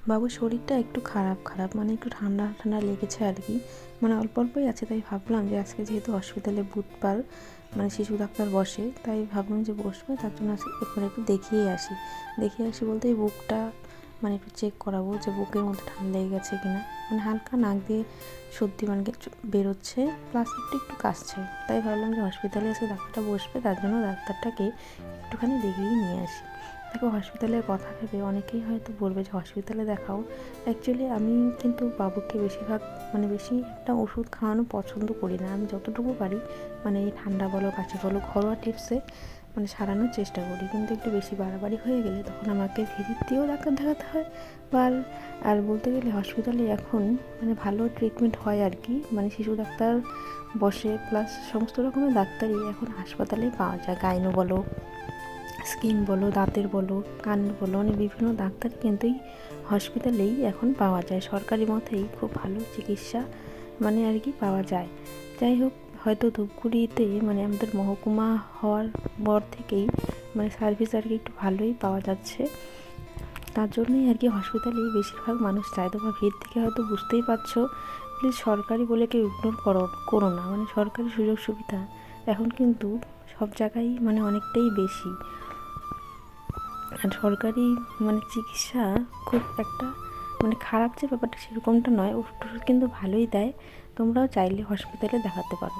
বাবুর শরীরটা একটু খারাপ খারাপ, মানে একটু ঠান্ডা ঠান্ডা লেগেছে আর কি, মানে অল্প অল্পই আছে। তাই ভাবলাম যে আজকে যেহেতু হসপিটালে বুধবার মানে শিশু ডাক্তার বসে, তাই ভাবলাম যে বসবে, তার জন্য একবার একটু দেখিয়ে আসি বলতে এই বুকটা মানে একটু চেক করাবো যে বুকের মধ্যে ঠান্ডা লেগে গেছে কিনা। মানে হালকা নাক দিয়ে সর্দি মানে বেরোচ্ছে, প্লাস একটু একটু কাশছে। তাই ভাবলাম যে হসপিটালে এসে ডাক্তারটা বসবে, তার জন্য ডাক্তারটাকে একটুখানি দেখিয়ে নিয়ে আসি। দেখো, হসপিটালের কথা ভেবে অনেকেই হয়তো বলবে যে হসপিটালে দেখাও। অ্যাকচুয়ালি আমি কিন্তু বাবুকে বেশিরভাগ মানে বেশি একটা ওষুধ খাওয়ানো পছন্দ করি না। আমি যতটুকু পারি মানে এই ঠান্ডা বলো কাশি বলো ঘরোয়া টিপসে মানে সারানোর চেষ্টা করি। কিন্তু একটু বেশি বাড়াবাড়ি হয়ে গেলে তখন আমাকে ভিজিট দিয়েও ডাক্তার দেখাতে হয়। বা আর বলতে গেলে হসপিটালে এখন মানে ভালো ট্রিটমেন্ট হয় আর কি, মানে শিশু ডাক্তার বসে, প্লাস সমস্ত রকমের ডাক্তারই এখন হাসপাতালে পাওয়া যায়। গাইনো বলো, স্কিন বলো, দাঁতের বলো, কানের বলো, মানে বিভিন্ন ডাক্তার কিন্তু এই হসপিটালেই এখন পাওয়া যায়। সরকারি মতেই খুব ভালো চিকিৎসা মানে আর কি পাওয়া যায়। যাই হোক, হয়তো ধূপগুড়িতে মানে আমাদের মহকুমা হওয়ার পর থেকেই মানে সার্ভিস আর কি একটু ভালোই পাওয়া যাচ্ছে। তার জন্যই আর কি হসপিটালেই বেশিরভাগ মানুষ যায়। তোমার ভিড় থেকে হয়তো বুঝতেই পারছো। প্লিজ সরকারি বলে কেউ ইগনোর করো না, মানে সরকারি সুযোগ সুবিধা এখন কিন্তু সব জায়গায় মানে অনেকটাই বেশি। আর সরকারি মানে চিকিৎসা খুব একটা মানে খারাপ যে ব্যাপারটা সেরকমটা নয়, ওষুধ কিন্তু ভালোই দেয়। তোমরাও চাইলে হসপিটালে দেখাতে পারো।